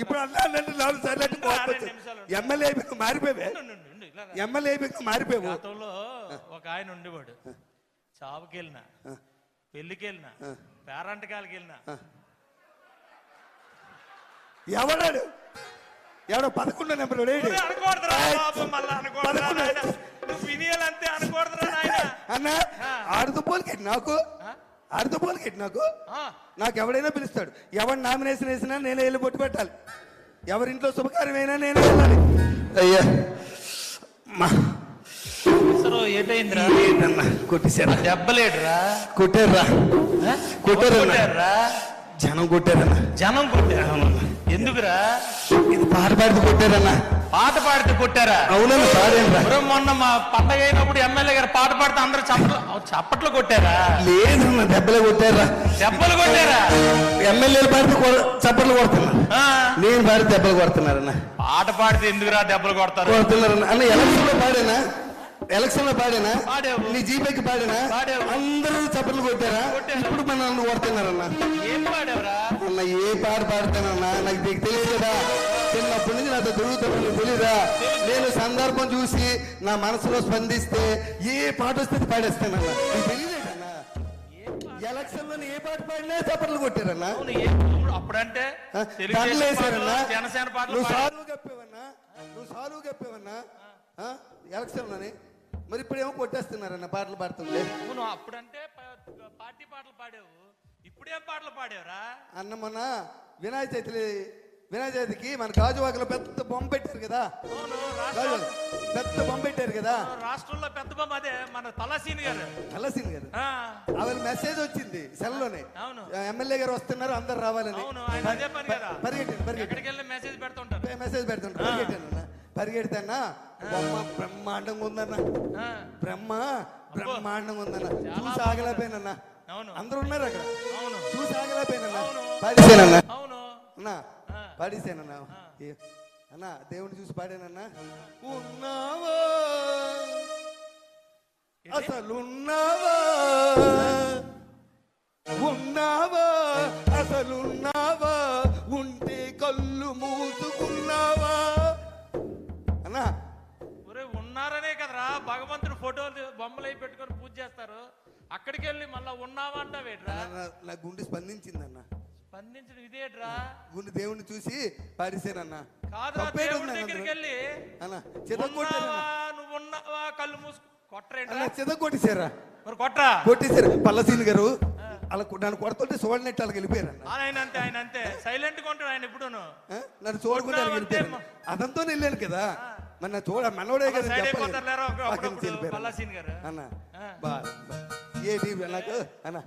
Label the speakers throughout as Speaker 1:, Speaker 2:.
Speaker 1: ఇప్పుడు అన్నా 4 సార్లు అంటే ఎమ్మెల్యే మారిపోయావే. ఎమ్మెల్యే మారిపోయావు.
Speaker 2: గతంలో ఒక ఆయన ఉండేవాడు, చావుకి వెళ్ళినా, పెళ్లికి వెళ్ళినా, పేరంటకాలకి వెళ్ళినా.
Speaker 1: ఎవడాడు? ఎవడో 11 నెంబర్ అన్న. ఆడుతుపోలికెట్టి నాకు ఎవడైనా పిలుస్తాడు. ఎవరు నామినేషన్ వేసినా నేనే వెళ్ళి బొట్టు పెట్టాలి. ఎవరింట్లో శుభకార్యమైనా నేనే వెళ్ళాలి. అయ్యా
Speaker 2: ఏటైందిరా?
Speaker 1: కొట్టేశారా?
Speaker 2: దెబ్బలేడురా?
Speaker 1: కొట్టారా? జనం కొట్టారన్నా.
Speaker 2: జనం కొట్టారు? ఎందుకురా?
Speaker 1: ఇది పాట పాడితే కొట్టారన్నా.
Speaker 2: పాట పాడితే కొట్టారా?
Speaker 1: అవునన్నా పాడారా?
Speaker 2: మొన్న మా పండగ అయినప్పుడు ఎమ్మెల్యే గారు పాట పాడితే అందరూ చప్పట్లు కొట్టారా?
Speaker 1: లేదన్నా, దెబ్బలే కొట్టారా.
Speaker 2: దెబ్బలు కొట్టారా?
Speaker 1: ఎమ్మెల్యేలు పాడితే చప్పట్లు కొడుతున్నారు, నేను పాడితే దెబ్బలు కొడుతున్నారన్నా.
Speaker 2: పాట పాడితే ఎందుకురా దెబ్బలు
Speaker 1: కొడుతున్నారన్నా? అన్న ఎలక్షన్ లో పాడేనా? నీ జీపేకి పాడేనా? అందరూ చప్పట్లు కొట్టారా? ఇప్పుడు నన్ను కొడుతున్నారన్నా.
Speaker 2: ఏం పాడావురా?
Speaker 1: అన్న ఏ పాట పాడతానన్నా? నాకు తెలియదు కదా, చిన్నప్పటి నుంచి నాతో తిరుగుతున్నా, తెలీదా? నేను సందర్భం చూసి నా మనసులో స్పందిస్తే ఏ పాట వస్తే పాడేస్తానన్నా. నీకు తెలియదేటన్నా? ఎలక్షన్ లో ఏ పాట పాడినా చప్పట్లు కొట్టారన్నా.
Speaker 2: అప్పుడంటే
Speaker 1: వేసారన్నా. నువ్వు సాలువు కప్పేవన్నా ఎలక్షన్ లోని. మరి ఇప్పుడేమో కొట్టేస్తున్నారన్న పాటలు పాడుతుంటే.
Speaker 2: అప్పుడంటే పార్టీ పాటలు పాడావు, ఇప్పుడేం పాటలు పాడావురా?
Speaker 1: అన్న మొన్న వినాయక చవితికి మన గాజువాకలో పెద్ద బొమ్మ పెట్టారు కదా. పెద్ద బొమ్మ పెట్టారు కదా
Speaker 2: రాష్ట్రంలో. పెద్ద బొమ్మ అదే మన తలసీన్ గారు.
Speaker 1: ఆవిడ మెసేజ్ వచ్చింది సెల్లోనే, ఎమ్మెల్యే గారు వస్తున్నారు అందరు రావాలని.
Speaker 2: పరిగెట్టాను మెసేజ్
Speaker 1: పెడుతుంటారు. పరిగెడతానా బొమ్మ బ్రహ్మాండంగా ఉందన్న. బ్రహ్మాండంగా ఉందన్న. చూసి ఆగలేకపోయినన్నా. అందరూ ఉన్నారు అక్కడ, చూసి ఆగలేకపోయినన్నా. పాడేసానన్నా అన్నా, పాడేసానన్నా. అన్నా దేవుని చూసి పాడానన్నా. ఉన్నావా అసలున్నావా, ఉన్నావా అసలున్నావా, ఉంటే కళ్ళు మూసుకున్నావా అన్నా.
Speaker 2: ఉన్నారనే కదరా భగవంతుడు ఫోటోలు బొమ్మలు అయి పెట్టుకొని పూజ చేస్తారు. అక్కడికి వెళ్ళి మళ్ళా ఉన్నావా అంటావేట్రా?
Speaker 1: నా గుండె స్పందించిందన్న.
Speaker 2: స్పందించడం ఇదేట్రా?
Speaker 1: గుండె దేవుణ్ణి చూసి పాడిసానన్నా.
Speaker 2: కాదురా, దేవుడి దగ్గరికి వెళ్ళి నువ్వు ఉన్నావా కళ్ళు మూసుకు కొట్టరేంట్రా?
Speaker 1: చెదగొట్టేశారా?
Speaker 2: మరి కొట్టరా?
Speaker 1: కొట్టేశారు. పల్లసీని గారు అలా నన్ను కొడుతుంటే చూడనట్టు వాళ్ళకి వెళ్ళిపోయారు.
Speaker 2: ఆయన అంతే సైలెంట్ గా ఉంటాడు ఆయన. ఇప్పుడు
Speaker 1: నన్ను చూడకుండా వెళ్ళిపోయారు. అదంతో వెళ్ళాను కదా. మన చూడ మనోడే కదా అన్న. ఏంటి నాకు అన్న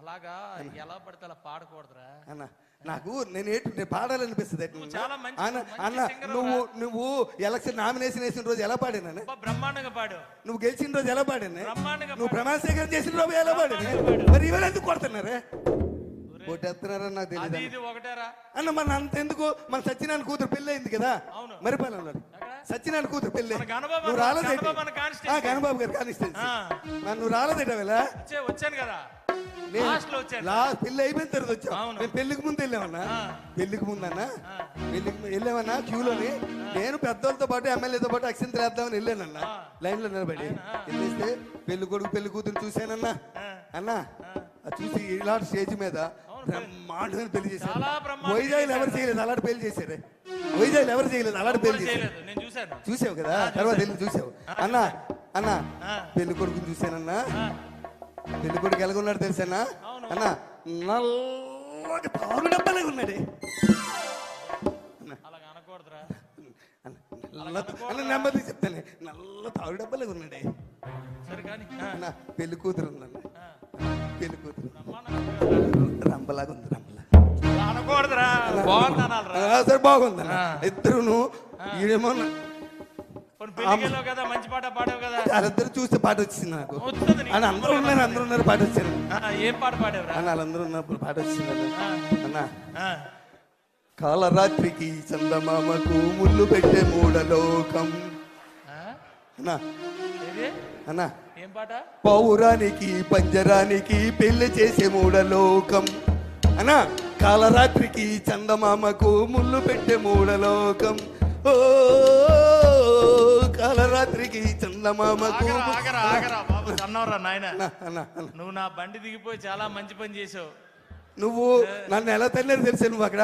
Speaker 2: అలాగా ఎలా పడితే అలా పాడకూడదురా
Speaker 1: అన్న. నాకు నేను పాడాలనిపిస్తుంది అన్న. నువ్వు ఎలక్షన్ నామినేషన్ వేసిన రోజు ఎలా పాడాను?
Speaker 2: బ్రహ్మాండంగా పాడు.
Speaker 1: నువ్వు గెలిచిన రోజు ఎలా పాడాను? నువ్వు ప్రమాణ స్వీకారం చేసిన రోజు ఎలా పాడాను? మరి ఇవాళ ఎందుకు కొడుతున్నారే? కొట్టేస్తున్నారని నాకు తెలియదు అన్న. మన అంతెందుకు, మన సత్యనారాయణ కూతురు పెళ్లి అయింది కదా మరిపాలెంలో. సత్యనారాయణ కూతురు పెళ్లి నువ్వు రాలేదేట? గణబాబు గారు కానిస్టెన్సీ. నువ్వు రాలేదేట వేళ?
Speaker 2: వచ్చాను కదా.
Speaker 1: పెళ్లి అయిపోయిన తర్వాత వచ్చావు. నేను పెళ్లికి ముందు వెళ్ళామన్నా. పెళ్లికి వెళ్ళామన్నా క్యూలోని. నేను పెద్దోళ్ళతో పాటు ఎమ్మెల్యేతో పాటు అక్షంతలు వేద్దామని వెళ్ళానన్నా. లైన్ లో నిలబడి వెళ్ళేస్తే పెళ్లి కొడుకు పెళ్లి కూతురు చూశానన్నా. అన్నా చూసి ఇలాంటి స్టేజ్ మీద బ్రహ్మాండమైన పెళ్లి చేశారు. వైజాగ్ ఎవరు చేయలేదు అలాంటి పెళ్లి చేశారు. వైజాగ్ ఎవరు చేయలేదు అలాంటి పెళ్లి చేశారు. చూసావు కదా, తర్వాత వెళ్ళి చూసావు అన్నా. అన్నా పెళ్లి కొడుకుని చూశానన్నా. పెళ్లి కొడుకు ఎలాగున్నాడు తెలుసానా అన్నా? నల్లగా తారు డబ్బాలే ఉన్నాడే. నెమ్మది చెప్తానే, నల్ల తారు డబ్బాలే ఉన్నాడే అన్నా. పెళ్లి కూతురు ఉందన్న. పెళ్లి కూతురు రంపలాగా ఉంది. సరే బాగుందన్న. ఇద్దరును ఈడేమో వాళ్ళిద్దరు చూస్తే పాట వచ్చింది నాకు. అందరూ ఉన్నారు పాట వచ్చింది.
Speaker 2: ఏం పాట పాడారు?
Speaker 1: వాళ్ళందరూ ఉన్నప్పుడు పాట వచ్చింది అన్న. కాలరాత్రికి చందమామకు ముళ్ళు పెట్టే మూడలోకం అన్నా.
Speaker 2: ఏం పాట?
Speaker 1: పౌరానికి పంజరానికి పెళ్లి చేసే మూడలోకం. అన్నా కాలరాత్రికి చందమామకు ముళ్ళు పెట్టే మూడలోకం. ఓ కాలరాత్రికి చందమామకు.
Speaker 2: ఆగరా ఆగరా బాబు, అన్నవరా నాయన.
Speaker 1: అన్నా
Speaker 2: నువ్వు నా బండి దిగిపోయి చాలా మంచి పని చేసావు.
Speaker 1: నువ్వు నన్ను ఎలా తల్లేదు తెలుసా? నువ్వు అక్కడ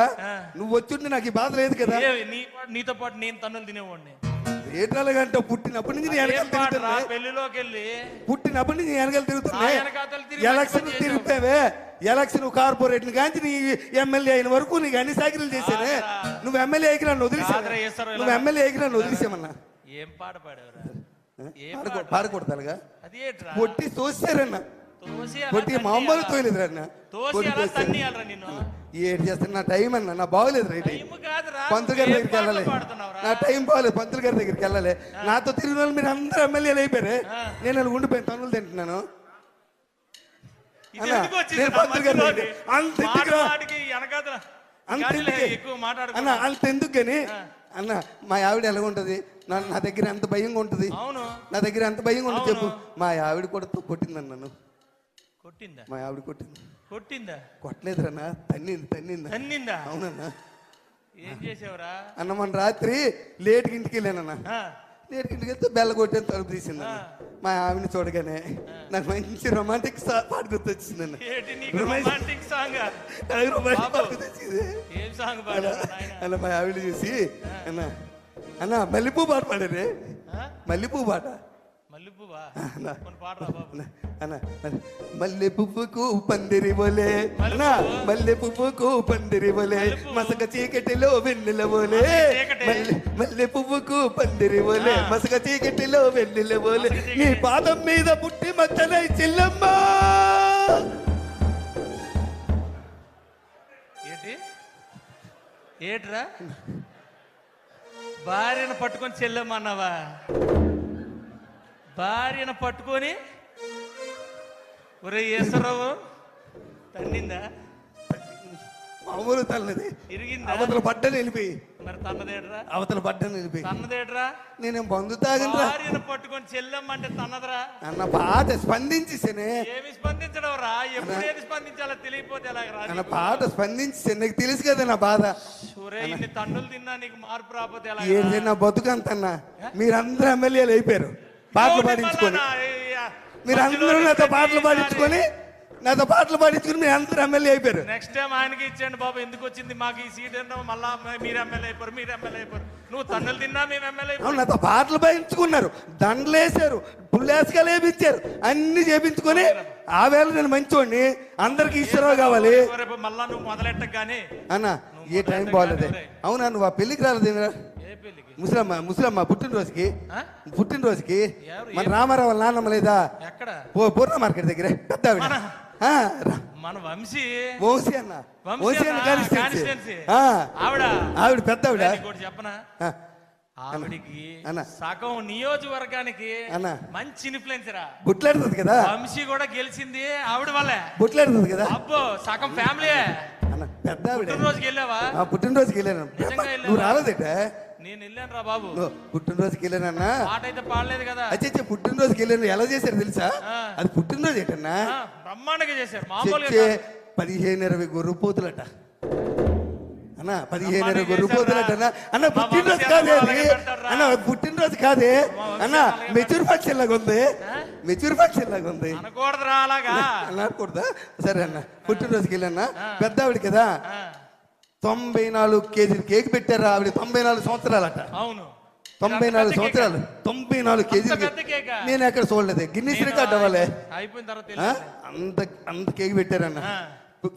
Speaker 1: నువ్వు వచ్చుంటే నాకు ఈ బాధ లేదు కదా.
Speaker 2: నీతో పాటు నేను తన్నులు తినేవాడిని.
Speaker 1: ఏటాలుగంట పుట్టినప్పటి నుంచి వెనకాల తిరుగుతున్నా.
Speaker 2: పెళ్లిలోకి వెళ్ళి
Speaker 1: పుట్టినప్పటి నుంచి వెనకాల తిరుగుతున్నా. ఎలక్షన్ తిరిగిపోయావే, ఎలక్షన్ కార్పొరేట్ కాంచి నీ ఎమ్మెల్యే అయిన వరకు నీకు అన్ని సాకిరీలు చేశానే. నువ్వు ఎమ్మెల్యే అయికి నన్ను వదిలేసా. నువ్వు ఎమ్మెల్యే అయికి నన్ను వదిలేసామన్నా.
Speaker 2: ఏం పాట పాడేవరా?
Speaker 1: పాడకూడతాలుగా పొట్టి తోసారన్న. పొట్టి మామూలు తోయలేదురన్న. ఏడు చేస్తాను, నా టైం అన్న, నా బాగోలేదు. రైట్ పంతులు గారి దగ్గరికి వెళ్ళాలి, నా టైం బాగోలేదు. పంతులు గారి దగ్గరికి వెళ్ళాలి. నాతో తిరిగిన వాళ్ళు మీరు అందరూ ఎమ్మెల్యేలు అయిపోయారు. నేను అలా ఉండిపోయాను, తనులు తింటున్నాను. నేను పంతులు గారి దగ్గర అన్న అంతెందుకు కానీ అన్న మా ఆవిడ ఎలా ఉంటది? నా దగ్గర ఎంత భయంగా ఉంటది, నా దగ్గర ఎంత భయంగా ఉంటుంది చెప్పు. మా ఆవిడ కూడా కొట్టింది నన్ను.
Speaker 2: కొట్టిందా?
Speaker 1: మా ఆవిడ కొట్టింది.
Speaker 2: కొట్టిందా?
Speaker 1: కొట్టలేదురన్నా, తన్నిందా. అవునన్నా.
Speaker 2: ఏం చేసావురా
Speaker 1: అన్న? మన రాత్రి లేట్కి ఇంటికి వెళ్ళానన్నా. లేట్కి ఇంటికి వెళ్తే బెల్ల కొట్టాను, తలుపు తీసింది. మా ఆవిడని చూడగానే నాకు మంచి రొమాంటిక్ పాట గుర్తొచ్చిందన్న. అన్న మా ఆవిడ చూసి అన్న అన్న మల్లెపూ పాట పాడారే. మల్లెపూ పాట. అన్న మల్లె పువ్వుకు పందిరి బోలే, అన్నా మల్లె పువ్వుకు పందిరి బోలే, మసక చీకటిలో వెన్నెల బోలే. మల్లె పువ్వుకు పందిరి బోలే, మసక చీకటిలో వెన్నెల బోలే, నీ పాదం మీద పుట్టి మచ్చలై చెల్లమ్మ.
Speaker 2: ఏట్రా భార్యను పట్టుకొని చెల్లెమ్మన్నావా? భార్యను పట్టుకొని ఒరే ఈశ్వరరావు తన్నిందా?
Speaker 1: మామూలు తల్లది.
Speaker 2: ఇరిగిందా?
Speaker 1: అవతల పడ్డని వెళ్ళిపోయి.
Speaker 2: మరి తన్నదేట్రా?
Speaker 1: అవతల పడ్డని వెళ్ళిపోయి.
Speaker 2: తన్నదేట్రా?
Speaker 1: నేనేం బంధు తాగనరా.
Speaker 2: భార్యను పట్టుకొని చెల్లెమ్మంటే తన్నదరా
Speaker 1: అన్న పాట స్పందించేసేనే.
Speaker 2: ఏమి స్పందించడం రా? ఎప్పుడు ఏది స్పందించాలో తెలియపోతే ఎలాగరా?
Speaker 1: అన్న పాట స్పందించేసే, నీకు తెలుసు కదా నా బాధ.
Speaker 2: ఇన్ని తన్నులు తిన్నా నీకు మార్పు రాకపోతే ఎలా?
Speaker 1: ఏంటి నా బతుకంతన్నా? మీరందరూ ఎమ్మెల్యేలు అయిపోయారు పాటలు పాడించుకొని. మీరందరూ నాతో పాటలు పాడించుకొని మీరు అందరూ ఎమ్మెల్యే అయిపోయారు.
Speaker 2: నెక్స్ట్ టైం ఆయనకి ఇచ్చేయండి బాబు. ఎందుకు వచ్చింది మాకు ఈ సీట్ అంటే మళ్ళా మీరు ఎమ్మెల్యే అయిపోరు. నువ్వు తన్నులు తిన్నా మేము ఎమ్మెల్యే అయిపోయారు.
Speaker 1: నాతో పాటలు పాడించుకున్నారు, దండలు వేసారు, పుల్లేసుకలు వేపించారు, అన్ని చేపించుకొని ఆ వేళ నేను మంచోడిని, అందరికి ఈశ్వరరావు కావాలి.
Speaker 2: మళ్ళా నువ్వు మొదలెట్టగానే
Speaker 1: అన్న ఏ టైం బాగోలేదే. అవునా నువ్వు ఆ పెళ్లికి రాలేదు? ముసలమ్మ పుట్టినరోజుకి మన రామారావు నాన్నమ్మ లేదా? పూర్ణ మార్కెట్ దగ్గర పెద్ద
Speaker 2: మన వంశీ
Speaker 1: అన్న. ఆవిడ పెద్ద ఆవిడ.
Speaker 2: చెప్పనా? ఆవిడికి సగం నియోజకవర్గానికి మంచి ఇన్ఫ్లుయెన్సర్.
Speaker 1: బుట్లాడుతుంది కదా.
Speaker 2: వంశీ కూడా గెలిచింది ఆవిడ వల్లే.
Speaker 1: బుట్లాడుతుంది కదా.
Speaker 2: అబ్బో సగం ఫ్యామిలీ.
Speaker 1: పెద్ద ఆవిడ.
Speaker 2: పుట్టినరోజుకి వెళ్ళావా?
Speaker 1: పుట్టినరోజుకి వెళ్ళాను. నువ్వు రాలేదేట?
Speaker 2: నేను వెళ్ళాను రా బాబు.
Speaker 1: పుట్టినరోజుకి వెళ్ళానన్నా.
Speaker 2: పాట అయితే పాడలేదు కదా.
Speaker 1: అచ్చే పుట్టినరోజుకి వెళ్ళాను. ఎలా చేశారు తెలుసా? అది పుట్టినరోజు ఏంటన్నా?
Speaker 2: బ్రహ్మాండంగా చేశారు. మామూలుగా
Speaker 1: 15-20 గొర్రెపోతులట అన్న. 15-20 గొర్రెపోతులట అన్న. పుట్టినరోజు కాదే అది అన్న. పుట్టినరోజు కాదే అన్న. మెచ్యూర్ ఫంక్షన్ లాగా ఉంది.
Speaker 2: అనకూడదురా అలాగా.
Speaker 1: అనకూడదా? సరే అన్న. పుట్టినరోజుకి వెళ్ళానా. పెద్ద ఆవిడ కదా. 94 కేజీలు కేక్ పెట్టారా ఆవిడ. 94 సంవత్సరాలట.
Speaker 2: అవును
Speaker 1: 94 సంవత్సరాలు. 94 కేజీలు నేను ఎక్కడ చూడలేదు. గిన్నీస్ రికార్డ్ అవ్వాలి.
Speaker 2: అయిపోయిన తర్వాత
Speaker 1: అంత కేక్ పెట్టారన్న.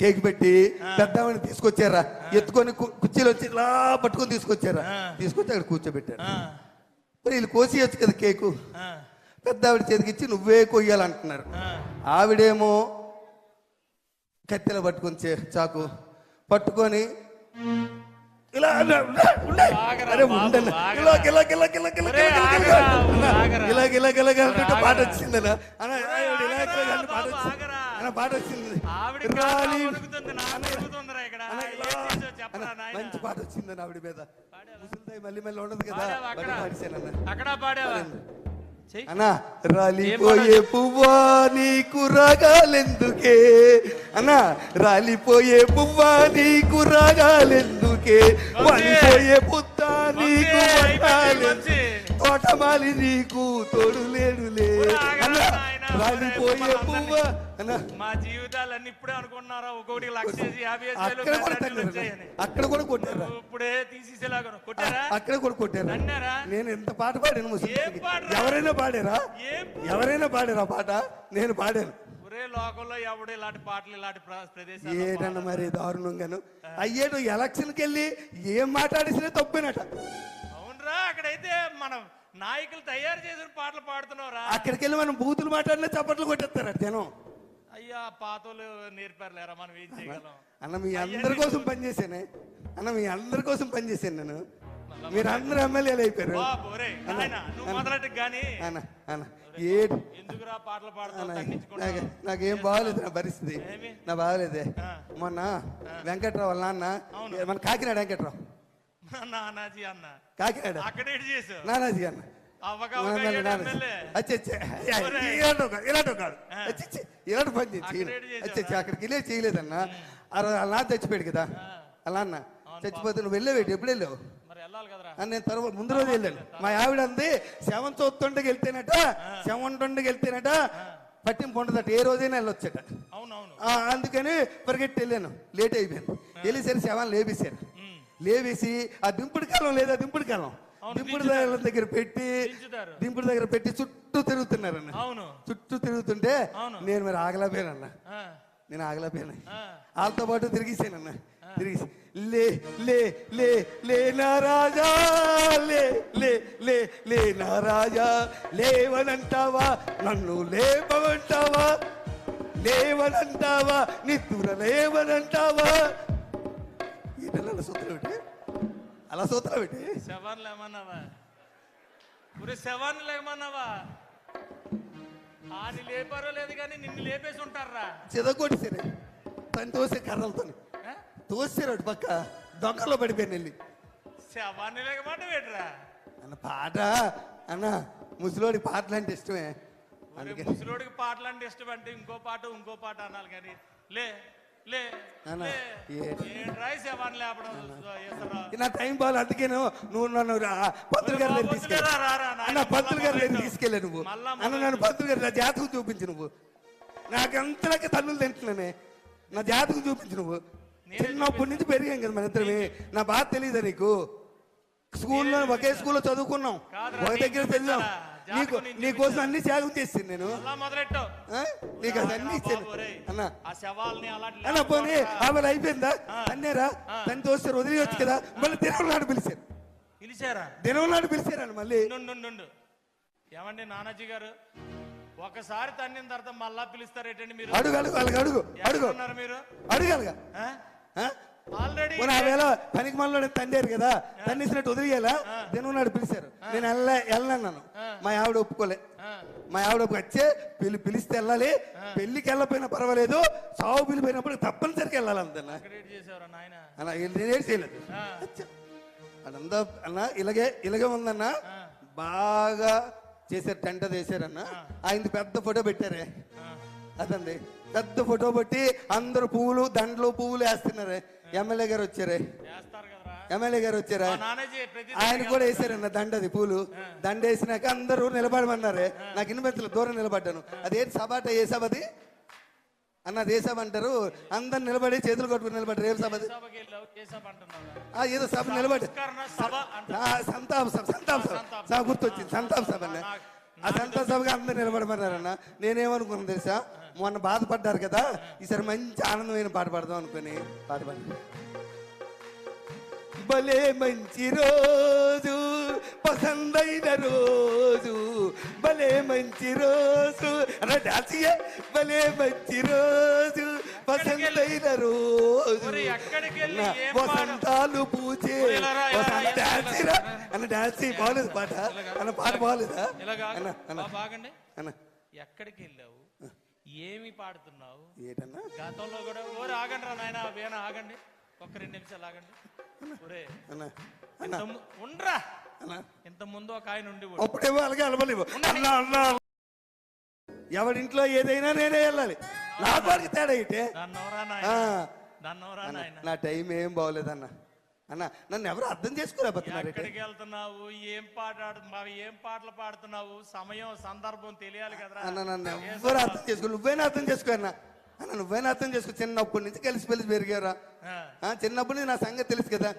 Speaker 1: కేక్ పెట్టి పెద్దవాడిని తీసుకొచ్చారా, ఎత్తుకొని కుర్చీలు వచ్చి ఇలా పట్టుకొని తీసుకొచ్చి అక్కడ కూర్చోబెట్టారు. మరి వీళ్ళు కోసేయచ్చు కదా కేకు. పెద్ద ఆవిడ చేతికి ఇచ్చి నువ్వే కొయ్యాలంటున్నారు. ఆవిడేమో కత్తెల పట్టుకొని చాకు పట్టుకొని ఇలా పాట వచ్చింది. పాట వచ్చింది. మంచి పాట వచ్చిందని ఆవిడ మీద. మళ్ళీ ఉండదు కదా.
Speaker 2: అక్కడ పాడావా? చెయ్యి.
Speaker 1: అన్నా రాలిపోయే పువ్వా నీకు రాగాలెందుకే అన్నా రాలిపోయే పువ్వా నీకు రాగాలెందుకే వాలిపోయే పుత్త నీకు వడ్డాలెందుకే? తోటమాలి నీకు తోడు లేడులే అన్నా రాలిపోయే పువ్వా అన్నా.
Speaker 2: మా జీవితాలన్నీ ఇప్పుడే అనుకున్నారా ఒక్కొక్కటి 1,50,000
Speaker 1: అక్కడ కూడా కొట్టారా?
Speaker 2: ఇప్పుడే తీసేసేలాగా కొట్టారా?
Speaker 1: అక్కడ కూడా కొట్టారా?
Speaker 2: అన్నారా?
Speaker 1: నేను ఎంత పాట పాడాను
Speaker 2: ఏం పాడరా?
Speaker 1: ఎవరైనా పాడారా? ఎవరైనా పాడారా పాట? నేను పాడాను.
Speaker 2: ఒరే లోకంలో ఎవడు ఇలాంటి పాటలు ఇలాంటి ప్రదేశాలు
Speaker 1: ఏటన్నా మరి దారుణంగాను అయ్యేటు ఎలక్షన్కి వెళ్ళి ఏం మాట్లాడేసినా తప్పేనట.
Speaker 2: అవునరా, అక్కడైతే మనం నాయకులు తయారు చేసిన పాటలు పాడుతున్నావురా.
Speaker 1: అక్కడికి వెళ్ళి మనం బూతులు మాట్లాడినా చప్పట్లు కొట్టేస్తారా జనం?
Speaker 2: అయ్యా పాతోలు నేర్పారులేరా, మనం ఏం చేయగలం?
Speaker 1: అన్న మీ అందరి కోసం పనిచేసానే అన్న, మీ అందరి కోసం పనిచేసాను నేను. మీరు అందరు ఎమ్మెల్యేలు అయిపోయారు.
Speaker 2: నువ్వు మొదలెట్టు గానీ
Speaker 1: అన్న అన్న
Speaker 2: ఎందుకురా పాటలు పాడుతున్నావు?
Speaker 1: నాకేం బాగలేదు నా పరిస్థితి, నా బాగలేదే. మొన్న వెంకట్రావు వాళ్ళ నాన్న మన కాకినాడ వెంకట్రావు
Speaker 2: నానాజీ అన్న
Speaker 1: కాకినాడ
Speaker 2: అక్కడ చేసావు
Speaker 1: నానాజీ అన్న ఇలాంటి పని చేసి అక్కడికి వెళ్ళే చేయలేదన్న. అలా చచ్చిపోయాడు కదా అలా అన్న. చచ్చిపోతే నువ్వు వెళ్ళేవేటి? ఎప్పుడు వెళ్ళావు? నేను తర్వాత ముందు రోజు వెళ్ళాను. మా ఆవిడ అంది శవం చూస్తుండకి వెళ్తేనట, శవం ఉండకి వెళ్తేనట పట్టింపు ఉండదట, ఏ రోజైనా వెళ్ళొచ్చట. అందుకని పరిగెట్టి వెళ్ళాను, లేట్ అయిపోయాను. వెళ్ళేసరి శవాన్ని లేపేశారు. లేవేసి ఆ దింపుడు కాలం లేదా, దింపుడు కాలం దింపుడు దగ్గర పెట్టి చుట్టూ తిరుగుతున్నారన్న. చుట్టూ తిరుగుతుంటే నేను మరి ఆగలేకపోయానన్న. నేను ఆగలేకపోయాను, వాళ్ళతో పాటు తిరిగిసానన్న. తిరిగి లే లే లే లే నా రాజా, లే లే లే లే నా రాజా, లేవనంటావా నన్ను లేపమంటావా, లేవనంటావా నిద్దుర లేవనంటావా. ఈ పిల్లల సూత్రం ఏంటి? అలా సూత్రం ఏంటి?
Speaker 2: శవాన్ని లేమన్నావా? శవాన్ని లేమన్నావా? ఆని లేపారో లేదు కానీ నిన్ను లేపేసి ఉంటారా?
Speaker 1: చెదగొట్టి సరే తను తోసే కర్రలతో తోసాడు పక్క దొంగలో పడిపోయాను వెళ్ళి.
Speaker 2: శవాన్ని లేకమాట వేటరా
Speaker 1: అన్న పాట అన్న. ముసలోడికి పాటలు అంటే ఇష్టమే.
Speaker 2: ముసలోడికి పాటలు అంటే ఇష్టం అంటే ఇంకో పాట అనాలి కానీ లే లే శవాన్ని లేపడం
Speaker 1: నా టైం బాగా. అందుకే నువ్వు నన్ను పంతులు గారి దగ్గర తీసుకెళ్ళా అన్న. పంతులు గారి దగ్గర తీసుకెళ్ళా నువ్వు అన్న. నన్ను పంతులు గారి నా జాతకం చూపించు నువ్వు. నాకంతలాగా తల్లులు తింటున్నానే, నా జాతకం చూపించు నువ్వు. చిన్నప్పటి నుంచి పెరిగాం కదా మన ఇద్దరమే. నా బాధ తెలియదా నీకు? స్కూల్లో ఒకే స్కూల్లో చదువుకున్నాం, ఒక దగ్గర చదివాం. నీకోసం అన్ని త్యాగం చేస్తాను నేను. నీకు అది అన్ని ఇచ్చాను అన్న. అన్న పోనీ ఆమె అయిపోయిందా అన్నారా? తను తోస్తారు వదిలేయచ్చు కదా. మళ్ళీ దినం నాడు పిలిచారు. దినం నాడు పిలిచారని మళ్ళీ.
Speaker 2: ఏమండి నానాజీ గారు, ఒకసారి తన్నిన తర్వాత మళ్ళా పిలుస్తారేటండి మీరు?
Speaker 1: అడుగు అడుగు అడుగు అడుగు అడుగు
Speaker 2: మీరు
Speaker 1: అడగాలిగా.
Speaker 2: ఆల్రెడీ
Speaker 1: వేళ పనికి మనలో తండారు కదా, తన్నేసినట్టు వదిలేయాలా? దినం నాడు పిలిచారు. నేను వెళ్ళన్నాను. మా ఆవిడ ఒప్పుకోలే. మా ఆవిడ వచ్చే పిలిస్తే వెళ్ళాలి, పెళ్లికి వెళ్ళపోయినా పర్వాలేదు, సాగు పిలిపోయినప్పుడు తప్పనిసరిగా వెళ్ళాలి అంతన్నా. అలా నేనేం చేయలేదు అదంతా అన్న. ఇలాగే ఉందన్న. బాగా చేశారు, టెంట చేశారన్న. ఆయన పెద్ద ఫోటో పెట్టారే అదండి, పెద్ద ఫోటో పెట్టి అందరు పువ్వులు దండలు పువ్వులు వేస్తున్నారే. ఎమ్మెల్యే గారు వచ్చారా? ఆయన కూడా వేసారన్న దండది పూలు. దండ వేసినాక అందరూ నిలబడమన్నారే. నాకు ఇన్వెంతలు దూరం నిలబడ్డాను. అదేంటి సభ అంటే ఏ సభ అది అన్న? ఏ సభ అంటారు? అందరు నిలబడి చేతులు కొట్టుకుని నిలబడ్డారు. ఏం సభ అది? ఏదో సభ నిలబడి సంతాప సభ గుర్తొచ్చింది. సంతాప సభ అన్న. ఆ సంతాప సభగా అందరు నిలబడమన్నారన్న. నేనేమనుకున్నాను తెలుసా? మొన్న బాధపడ్డారు కదా, ఈసారి మంచి ఆనందమైన పాట పాడదాం అనుకుని పాట పాడి. భలే మంచి రోజు పసందైన రోజు, భలే మంచి రోజు అన్న డాన్సియే. భలే మంచి రోజు పసందైన రోజు, వసంతాలు పూచే డాన్సీరా అన్న. డాన్సీ బాగలేదు పాట అన్న. పాట బాగలేదా అన్న? అన్న
Speaker 2: ఎక్కడికి వెళ్ళావు? ఏమి పాడుతున్నావు?
Speaker 1: ఏటన్నా
Speaker 2: గతంలో కూడా ఆగండి రా నాయన, ఆగండి ఒక్క 2 నిమిషాలు ఆగండి. ఉండరా
Speaker 1: అన్నా
Speaker 2: ఇంత ముందు ఒక ఆయన ఉండి
Speaker 1: అప్పుడే వాళ్ళకి అలవలేవు అన్నా అన్నా ఎవరింట్లో ఏదైనా నేనే వెళ్ళాలి నా వారికి తేడా ఇటే
Speaker 2: దాన్నవరా
Speaker 1: ఆ,
Speaker 2: నాయన దాన్నవరా నాయన
Speaker 1: నా టైం ఏం బాగోలేదన్న అన్న నన్ను ఎవరు అర్థం చేసుకోలేకపోతున్నారు
Speaker 2: ఎక్కడికి వెళ్తున్నావు ఏం పాటలు పాడుతున్నావు సమయం సందర్భం తెలియాలి కదరా
Speaker 1: అన్న నన్ను ఎవరు అర్థం చేసుకో నువ్వైనా అర్థం చేసుకో అన్న అన్న నువ్వైనా అర్థం చేసుకో చిన్నప్పటి నుంచి కలిసి పెరిగారా
Speaker 2: ఆ,
Speaker 1: చిన్నప్పటి నుంచి నా సంగతి తెలుసు కదా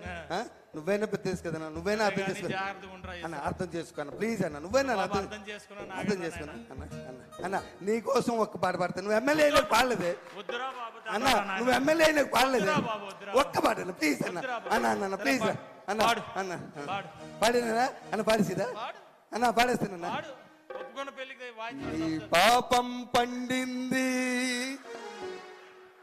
Speaker 1: నువ్వైనా తెలుసు కదా నువ్వైనా అర్థం
Speaker 2: కానీ
Speaker 1: చేసుకో
Speaker 2: జాగ్రత్తగా ఉండరా
Speaker 1: అన్న అర్థం చేసుకో అన్న ప్లీజ్ అన్న నువ్వైనా అర్థం
Speaker 2: అర్థం చేసుకున్నా
Speaker 1: అర్థం చేసుకున్నా అన్న అన్న అన్న నీ కోసం ఒక్క పాట పాడతా నువ్వు ఎమ్మెల్యే అయినా పాడలేదే
Speaker 2: వద్దురా బాబు
Speaker 1: అన్న నువ్వు ఎమ్మెల్యే అయినా పాడలేదే
Speaker 2: వద్దురా బాబు, వద్దురా
Speaker 1: ఒక్క పాట అన్న ప్లీజ్ అన్న అన్న అన్న అన్న ప్లీజ్ అన్న
Speaker 2: పాడు.
Speaker 1: అన్న
Speaker 2: పాడు.
Speaker 1: పాడినా అన్న పాడేసిదా
Speaker 2: పాడు
Speaker 1: అన్న పాడేస్తానన్నా
Speaker 2: పాడు ఒప్పుకున్న పెళ్లికి
Speaker 1: నీ పాపం పండింది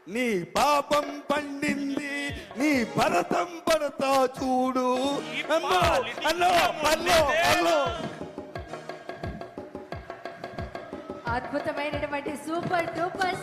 Speaker 1: నీ పాపం పండింది నీ భరతం పడతా చూడు అమ్మో అల్లో అల్లో అల్లో
Speaker 3: అద్భుతమైనటువంటి సూపర్ డూపర్